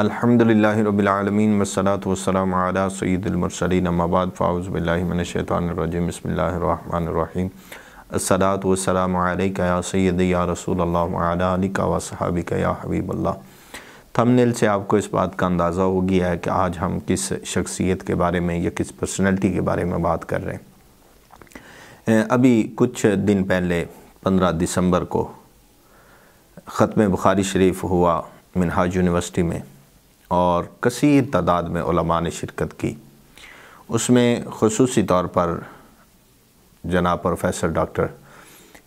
الحمدللہ رب العالمین والصلاة والسلام علی سید المرسلین اما بعد فاعوذ باللہ من الشیطان الرجیم بسم اللہ الرحمن الرحیم الصلاة والسلام علیکہ یا سیدی یا رسول اللہ وعلی آلکہ وصحابکہ یا حبیب اللہ۔ تھمبنیل سے آپ کو اس بات کا اندازہ ہو گیا ہے کہ آج ہم کس شخصیت کے بارے میں یا کس پرسنالٹی کے بارے میں بات کر رہے ہیں۔ ابھی کچھ دن پہلے 15 دسمبر کو ختم بخاری شریف ہوا منہاج یونیورسٹی میں اور کثیر تعداد میں علماء نے شرکت کی۔ اس میں خصوصی طور پر جناب پروفیسر ڈاکٹر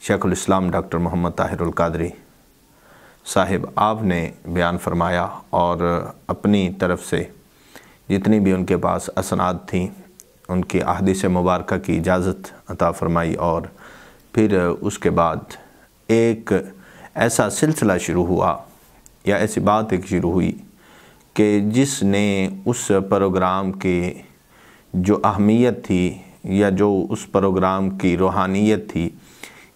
شیخ الاسلام ڈاکٹر محمد طاہر القادری صاحب آپ نے بیان فرمایا اور اپنی طرف سے جتنی بھی ان کے پاس اسناد تھیں ان کی احادیث مبارکہ کی اجازت عطا فرمائی، اور پھر اس کے بعد ایک ایسا سلسلہ شروع ہوا یا ایسی بات ایک شروع ہوئی کہ جس نے اس پروگرام کی جو اہمیت تھی یا جو اس پروگرام کی روحانیت تھی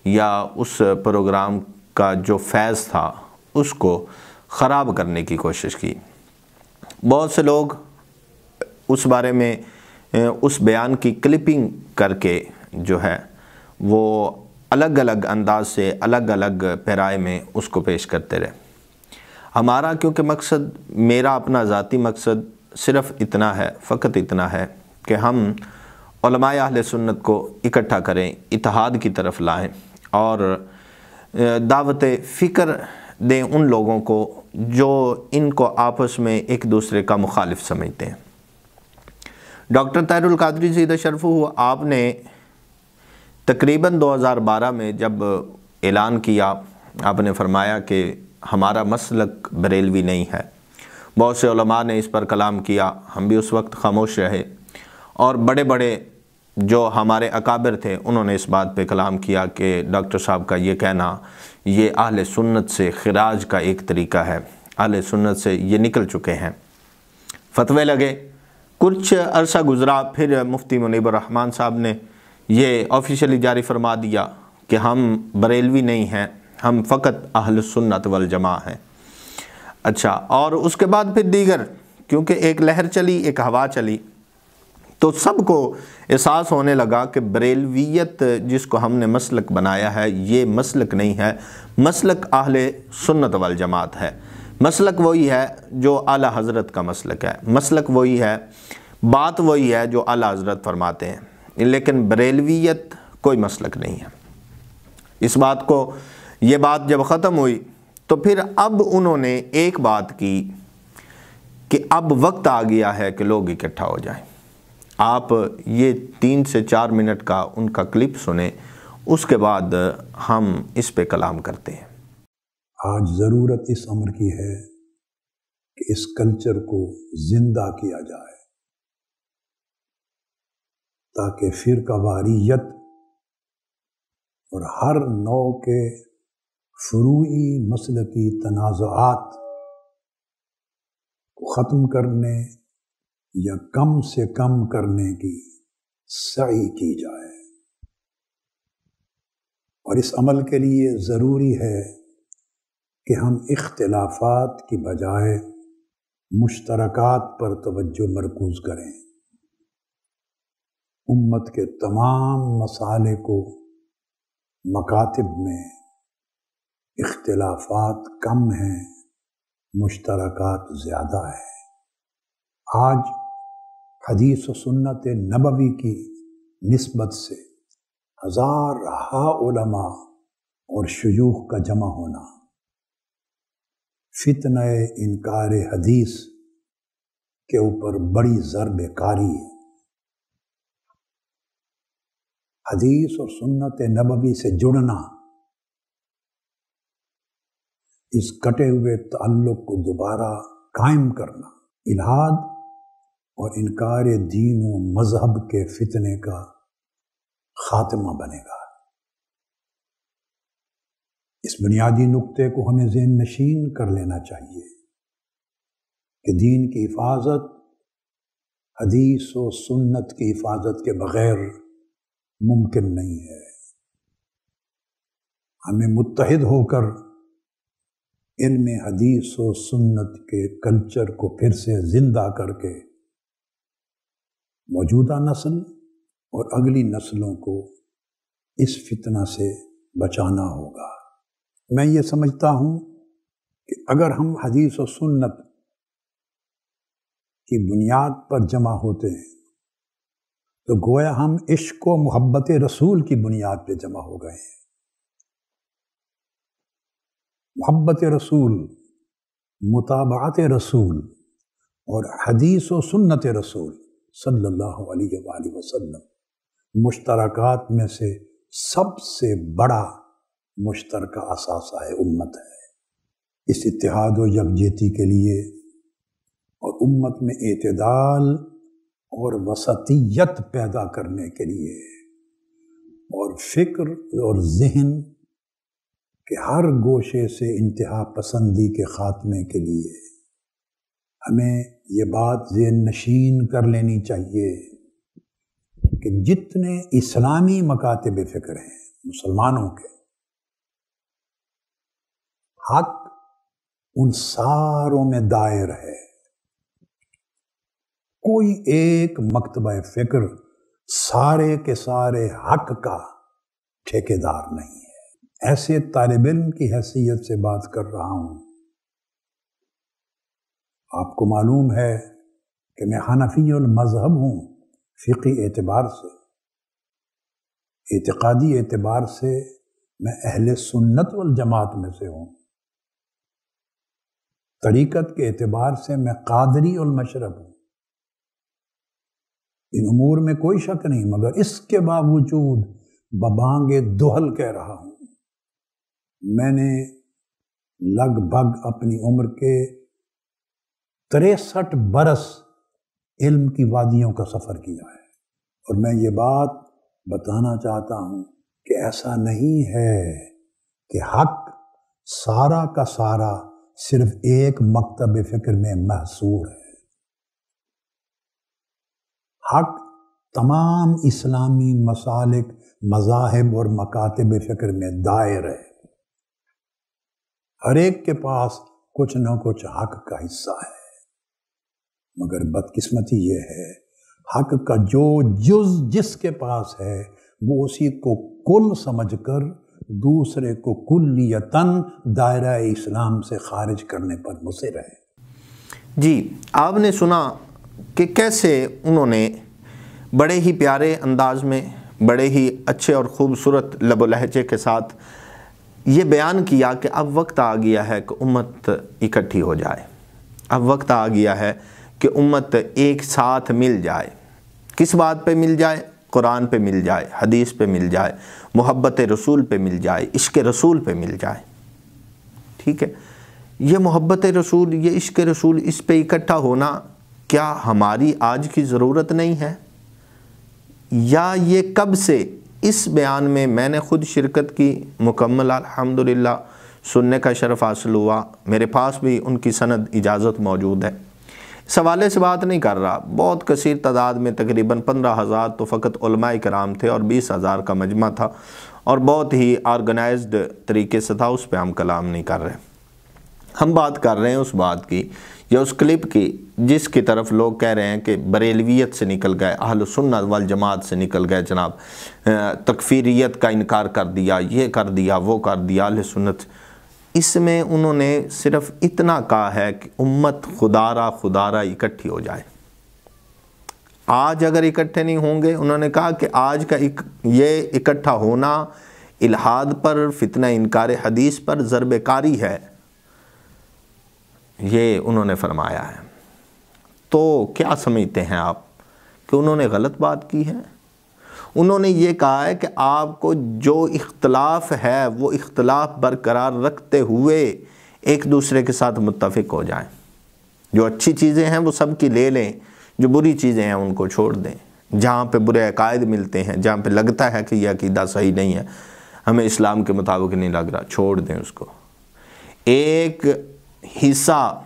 یا اس پروگرام کا جو فیض تھا اس کو خراب کرنے کی کوشش کی۔ بہت سے لوگ اس بارے میں اس بیان کی کلپنگ کر کے جو ہے وہ الگ الگ انداز سے الگ الگ پیرائے میں اس کو پیش کرتے رہے۔ ہمارا کیونکہ مقصد، میرا اپنا ذاتی مقصد صرف اتنا ہے، فقط اتنا ہے کہ ہم علماء اہل سنت کو اکٹھا کریں، اتحاد کی طرف لائیں اور دعوت فکر دیں ان لوگوں کو جو ان کو آپس میں ایک دوسرے کا مخالف سمجھتے ہیں۔ ڈاکٹر طاہر القادری زیدہ شرفہ آپ نے تقریباً 2012 میں جب اعلان کیا، آپ نے فرمایا کہ ہمارا مسلک بریلوی نہیں ہے۔ بہت سے علماء نے اس پر کلام کیا، ہم بھی اس وقت خاموش رہے، اور بڑے بڑے جو ہمارے اکابر تھے انہوں نے اس بات پہ کلام کیا کہ ڈاکٹر صاحب کا یہ کہنا یہ اہل سنت سے خراج کا ایک طریقہ ہے، اہل سنت سے یہ نکل چکے ہیں۔ فتوے لگے، کچھ عرصہ گزرا، پھر مفتی منیب الرحمن صاحب نے یہ آفیشلی جاری فرما دیا کہ ہم بریلوی نہیں ہیں، ہم فقط اہل سنت والجماع ہیں۔ اچھا، اور اس کے بعد پھر دیگر، کیونکہ ایک لہر چلی، ایک ہوا چلی، تو سب کو احساس ہونے لگا کہ بریلویت جس کو ہم نے مسلک بنایا ہے یہ مسلک نہیں ہے، مسلک اہل سنت والجماعت ہے۔ مسلک وہی ہے جو اعلیٰ حضرت کا مسلک ہے، مسلک وہی ہے، بات وہی ہے جو اعلیٰ حضرت فرماتے ہیں، لیکن بریلویت کوئی مسلک نہیں ہے۔ اس بات کو، یہ بات جب ختم ہوئی تو پھر اب انہوں نے ایک بات کی کہ اب وقت آ گیا ہے کہ لوگ اکٹھا ہو جائیں۔ آپ یہ 3 سے 4 منٹ کا ان کا کلپ سنیں، اس کے بعد ہم اس پہ کلام کرتے ہیں۔ آج ضرورت اس امر کی ہے کہ اس کلچر کو زندہ کیا جائے تاکہ فرقہ واریت اور ہر نوع کے فروعی مسلکی تنازعات کو ختم کرنے یا کم سے کم کرنے کی سعی کی جائے، اور اس عمل کے لیے ضروری ہے کہ ہم اختلافات کی بجائے مشترکات پر توجہ مرکوز کریں۔ امت کے تمام مسائل کو مکاتب میں اختلافات کم ہیں، مشترکات زیادہ ہیں۔ آج حدیث و سنت نبوی کی نسبت سے ہزارہا علماء اور شیوخ کا جمع ہونا فتنہ انکار حدیث کے اوپر بڑی ضرب کاری ہے۔ حدیث اور سنت نبوی سے جڑنا، اس کٹے ہوئے تعلق کو دوبارہ قائم کرنا، الحاد اور انکار دین و مذہب کے فتنے کا خاتمہ بنے گا۔ اس بنیادی نقطے کو ہمیں ذہن نشین کر لینا چاہیے کہ دین کی حفاظت حدیث و سنت کی حفاظت کے بغیر ممکن نہیں ہے۔ ہمیں متحد ہو کر علم حدیث و سنت کے کلچر کو پھر سے زندہ کر کے موجودہ نسل اور اگلی نسلوں کو اس فتنہ سے بچانا ہوگا۔ میں یہ سمجھتا ہوں کہ اگر ہم حدیث و سنت کی بنیاد پر جمع ہوتے ہیں تو گویا ہم عشق و محبت رسول کی بنیاد پہ جمع ہو گئے ہیں۔ محبت رسول، متابعت رسول اور حدیث و سنت رسول صلی اللہ علیہ وآلہ وسلم مشترکات میں سے سب سے بڑا مشترکہ اثاثہ امت ہے۔ اس اتحاد و یکجہتی کے لیے اور امت میں اعتدال اور وسطیت پیدا کرنے کے لیے اور فکر اور ذہن کے ہر گوشے سے انتہا پسندی کے خاتمے کے لیے ہمیں یہ بات ذہن نشین کر لینی چاہیے کہ جتنے اسلامی مکاتب فکر ہیں مسلمانوں کے، حق ان ساروں میں دائر ہے۔ کوئی ایک مکتبہ فکر سارے کے سارے حق کا ٹھیکیدار نہیں ہے۔ ایسے طالب علم کی حیثیت سے بات کر رہا ہوں۔ آپ کو معلوم ہے کہ میں حنفی المذہب ہوں، فقی اعتبار سے، اعتقادی اعتبار سے میں اہل سنت والجماعت میں سے ہوں، طریقت کے اعتبار سے میں قادری المشرب ہوں۔ ان امور میں کوئی شک نہیں، مگر اس کے باوجود ببانگ دہل کہہ رہا ہوں۔ میں نے لگ بھگ اپنی عمر کے 63 برس علم کی وادیوں کا سفر کیا ہے، اور میں یہ بات بتانا چاہتا ہوں کہ ایسا نہیں ہے کہ حق سارا کا سارا صرف ایک مکتب فکر میں محصور ہے۔ حق تمام اسلامی مسالک، مذاہب اور مکاتب فکر میں دائر ہے۔ ہر ایک کے پاس کچھ نہ کچھ حق کا حصہ ہے، مگر بدقسمتی یہ ہے حق کا جو جز جس کے پاس ہے وہ اسی کو کل سمجھ کر دوسرے کو کلیتاً دائرہ اسلام سے خارج کرنے پر مصر ہے۔ جی، آپ نے سنا کہ کیسے انہوں نے بڑے ہی پیارے انداز میں، بڑے ہی اچھے اور خوبصورت لب و لہجے کے ساتھ یہ بیان کیا کہ اب وقت آ گیا ہے کہ امت اکٹھی ہو جائے، اب وقت آ گیا ہے کہ امت ایک ساتھ مل جائے۔ کس بات پہ مل جائے؟ قرآن پہ مل جائے، حدیث پہ مل جائے، محبت رسول پہ مل جائے، عشق رسول پہ مل جائے۔ ٹھیک ہے، یہ محبت رسول، یہ عشق رسول، اس پہ اکٹھا ہونا کیا ہماری آج کی ضرورت نہیں ہے؟ یا یہ کب سے اس بیان میں میں نے خود شرکت کی، مکمل الحمدللہ سننے کا شرف حاصل ہوا، میرے پاس بھی ان کی سند اجازت موجود ہے۔ اس حوالے سے بات نہیں کر رہا، بہت کثیر تعداد میں تقریباً 15,000 تو فقط علماء کرام تھے اور 20,000 کا مجمع تھا، اور بہت ہی آرگنائزڈ طریقے سے تھا، اس پہ ہم کلام نہیں کر رہے۔ ہم بات کر رہے ہیں اس بات کی یا اس کلپ کی جس کی طرف لوگ کہہ رہے ہیں کہ بریلویت سے نکل گئے، اہل سنت والجماعت سے نکل گئے جناب، تکفیریت کا انکار کر دیا، یہ کر دیا، وہ کر دیا، اہل سنت۔ اس میں انہوں نے صرف اتنا کہا ہے کہ امت خدارہ خدارہ اکٹھی ہو جائے۔ آج اگر اکٹھے نہیں ہوں گے، انہوں نے کہا کہ آج کا یہ اکٹھا ہونا الحاد پر، فتنہ انکار حدیث پر ضرب کاری ہے، یہ انہوں نے فرمایا ہے۔ تو کیا سمجھتے ہیں آپ کہ انہوں نے غلط بات کی ہے؟ انہوں نے یہ کہا ہے کہ آپ کو جو اختلاف ہے وہ اختلاف برقرار رکھتے ہوئے ایک دوسرے کے ساتھ متفق ہو جائیں، جو اچھی چیزیں ہیں وہ سب کی لے لیں، جو بری چیزیں ہیں ان کو چھوڑ دیں، جہاں پہ برے عقائد ملتے ہیں، جہاں پہ لگتا ہے کہ یہ عقیدہ صحیح نہیں ہے، ہمیں اسلام کے مطابق نہیں لگ رہا، چھوڑ دیں اس کو۔ ایک حصہ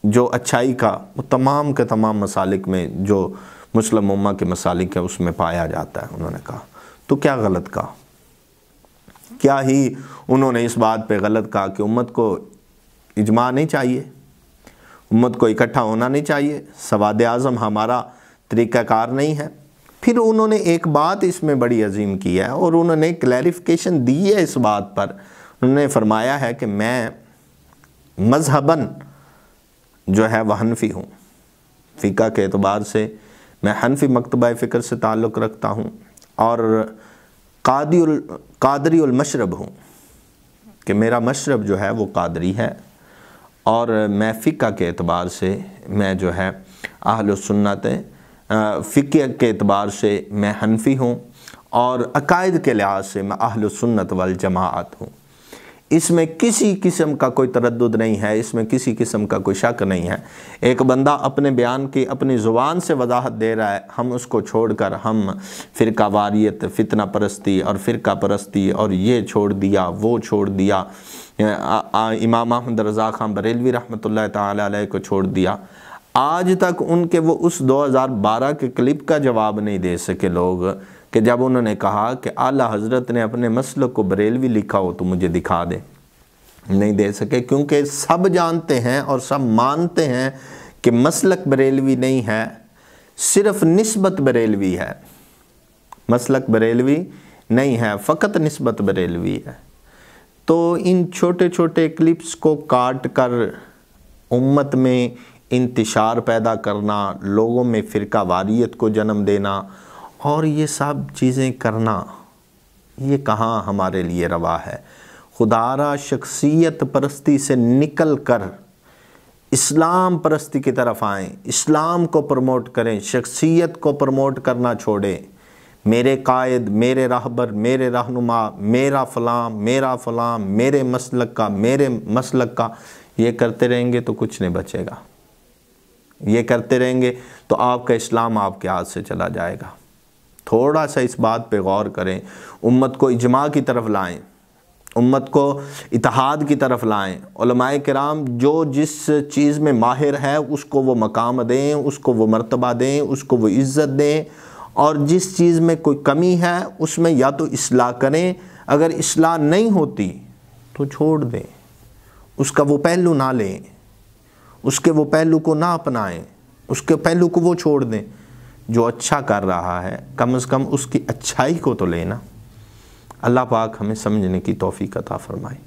جو اچھائی کا وہ تمام کے تمام مسالک میں، جو مسلم امہ کے مسالک ہے اس میں پایا جاتا ہے، انہوں نے کہا۔ تو کیا غلط کہا؟ کیا ہی انہوں نے اس بات پہ غلط کہا کہ امت کو اجماع نہیں چاہیے، امت کو اکٹھا ہونا نہیں چاہیے، سواد اعظم ہمارا طریقہ کار نہیں ہے۔ پھر انہوں نے ایک بات اس میں بڑی عظیم کی ہے اور انہوں نے کلیریفیکیشن دی ہے اس بات پر۔ انہوں نے فرمایا ہے کہ میں مذہباً جو ہے وہ حنفی ہوں، فقہ کے اعتبار سے میں حنفی مکتبہ فکر سے تعلق رکھتا ہوں اور قادری المشرب ہوں، کہ میرا مشرب جو ہے وہ قادری ہے، اور میں فقہ کے اعتبار سے میں جو ہے اہل السنت، فقہ کے اعتبار سے میں حنفی ہوں، اور عقائد کے لحاظ سے میں اہل السنت والجماعت ہوں۔ اس میں کسی قسم کا کوئی تردد نہیں ہے، اس میں کسی قسم کا کوئی شک نہیں ہے۔ ایک بندہ اپنے بیان کی اپنی زبان سے وضاحت دے رہا ہے، ہم اس کو چھوڑ کر ہم فرقہ واریت، فتنہ پرستی اور فرقہ پرستی اور یہ چھوڑ دیا وہ چھوڑ دیا، امام احمد رضا خان بریلوی رحمۃ اللہ تعالی علیہ کو چھوڑ دیا، آج تک ان کے وہ اس 2012 کے کلپ کا جواب نہیں دے سکے لوگ، کہ جب انہوں نے کہا کہ اعلیٰ حضرت نے اپنے مسلک کو بریلوی لکھا ہو تو مجھے دکھا دے، نہیں دے سکے، کیونکہ سب جانتے ہیں اور سب مانتے ہیں کہ مسلک بریلوی نہیں ہے، صرف نسبت بریلوی ہے، مسلک بریلوی نہیں ہے، فقط نسبت بریلوی ہے۔ تو ان چھوٹے چھوٹے کلپس کو کاٹ کر امت میں انتشار پیدا کرنا، لوگوں میں فرقہ واریت کو جنم دینا اور یہ سب چیزیں کرنا، یہ کہاں ہمارے لیے روا ہے۔ خدا را شخصیت پرستی سے نکل کر اسلام پرستی کی طرف آئیں، اسلام کو پروموٹ کریں، شخصیت کو پروموٹ کرنا چھوڑیں۔ میرے قائد، میرے راہبر، میرے رہنما، میرا فلاں، میرا فلاں، میرے مسلک کا، میرے مسلک کا، یہ کرتے رہیں گے تو کچھ نہیں بچے گا۔ یہ کرتے رہیں گے تو آپ کا اسلام آپ کے ہاتھ سے چلا جائے گا۔ تھوڑا سا اس بات پہ غور کریں، امت کو اجماع کی طرف لائیں، امت کو اتحاد کی طرف لائیں۔ علماء کرام جو جس چیز میں ماہر ہے اس کو وہ مقام دیں، اس کو وہ مرتبہ دیں، اس کو وہ عزت دیں، اور جس چیز میں کوئی کمی ہے اس میں یا تو اصلاح کریں، اگر اصلاح نہیں ہوتی تو چھوڑ دیں، اس کا وہ پہلو نہ لیں، اس کے وہ پہلو کو نہ اپنائیں، اس کے پہلو کو وہ چھوڑ دیں۔ جو اچھا کر رہا ہے کم از کم اس کی اچھائی کو تو لینا۔ اللہ پاک ہمیں سمجھنے کی توفیق عطا فرمائے۔